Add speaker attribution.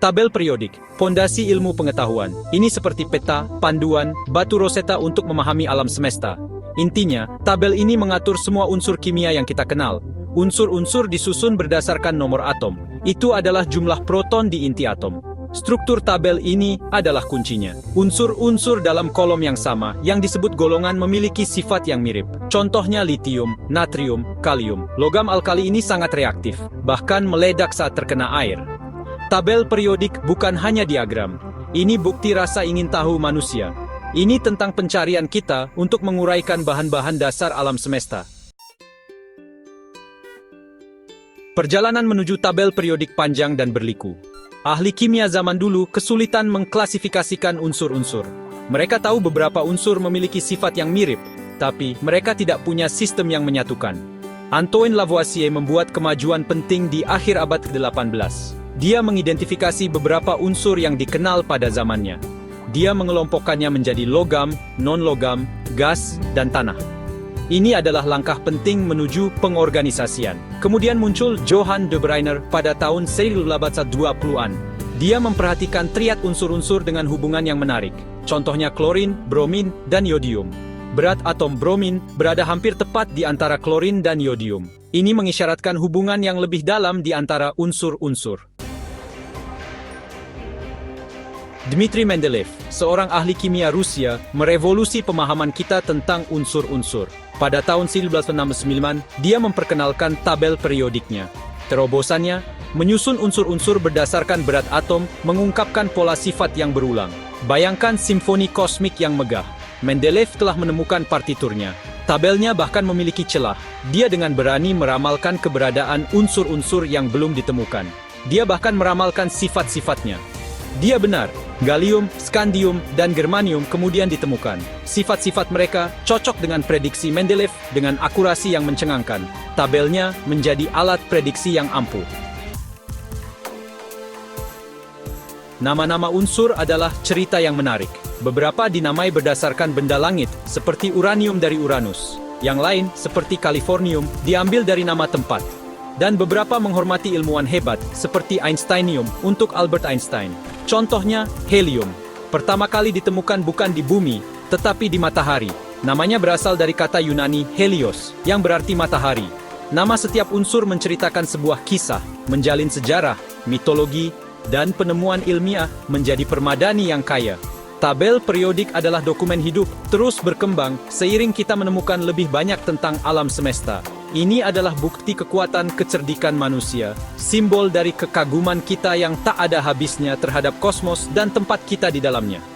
Speaker 1: Tabel periodik, pondasi ilmu pengetahuan. Ini seperti peta, panduan, batu Rosetta untuk memahami alam semesta. Intinya, tabel ini mengatur semua unsur kimia yang kita kenal. Unsur-unsur disusun berdasarkan nomor atom. Itu adalah jumlah proton di inti atom. Struktur tabel ini adalah kuncinya. Unsur-unsur dalam kolom yang sama, yang disebut golongan, memiliki sifat yang mirip. Contohnya litium, natrium, kalium. Logam alkali ini sangat reaktif, bahkan meledak saat terkena air. Tabel periodik bukan hanya diagram. Ini bukti rasa ingin tahu manusia. Ini tentang pencarian kita untuk menguraikan bahan-bahan dasar alam semesta. Perjalanan menuju tabel periodik panjang dan berliku. Ahli kimia zaman dulu kesulitan mengklasifikasikan unsur-unsur. Mereka tahu beberapa unsur memiliki sifat yang mirip, tapi mereka tidak punya sistem yang menyatukan. Antoine Lavoisier membuat kemajuan penting di akhir abad ke-18. Dia mengidentifikasi beberapa unsur yang dikenal pada zamannya. Dia mengelompokkannya menjadi logam, non-logam, gas, dan tanah. Ini adalah langkah penting menuju pengorganisasian. Kemudian muncul Johann de Brenner pada tahun 1820-an. Dia memperhatikan triad unsur-unsur dengan hubungan yang menarik. Contohnya klorin, bromin, dan yodium. Berat atom bromin berada hampir tepat di antara klorin dan yodium. Ini mengisyaratkan hubungan yang lebih dalam di antara unsur-unsur. Dmitri Mendeleev, seorang ahli kimia Rusia, merevolusi pemahaman kita tentang unsur-unsur. Pada tahun 1969, dia memperkenalkan tabel periodiknya. Terobosannya, menyusun unsur-unsur berdasarkan berat atom, mengungkapkan pola sifat yang berulang. Bayangkan simfoni kosmik yang megah. Mendeleev telah menemukan partiturnya. Tabelnya bahkan memiliki celah. Dia dengan berani meramalkan keberadaan unsur-unsur yang belum ditemukan. Dia bahkan meramalkan sifat-sifatnya. Dia benar, gallium, scandium, dan germanium kemudian ditemukan. Sifat-sifat mereka cocok dengan prediksi Mendeleev dengan akurasi yang mencengangkan. Tabelnya menjadi alat prediksi yang ampuh. Nama-nama unsur adalah cerita yang menarik. Beberapa dinamai berdasarkan benda langit, seperti uranium dari Uranus. Yang lain, seperti californium, diambil dari nama tempat. Dan beberapa menghormati ilmuwan hebat, seperti Einsteinium, untuk Albert Einstein. Contohnya, helium. Pertama kali ditemukan bukan di bumi, tetapi di matahari. Namanya berasal dari kata Yunani helios, yang berarti matahari. Nama setiap unsur menceritakan sebuah kisah, menjalin sejarah, mitologi, dan penemuan ilmiah menjadi permadani yang kaya. Tabel periodik adalah dokumen hidup, terus berkembang, seiring kita menemukan lebih banyak tentang alam semesta. Ini adalah bukti kekuatan kecerdikan manusia, simbol dari kekaguman kita yang tak ada habisnya terhadap kosmos dan tempat kita di dalamnya.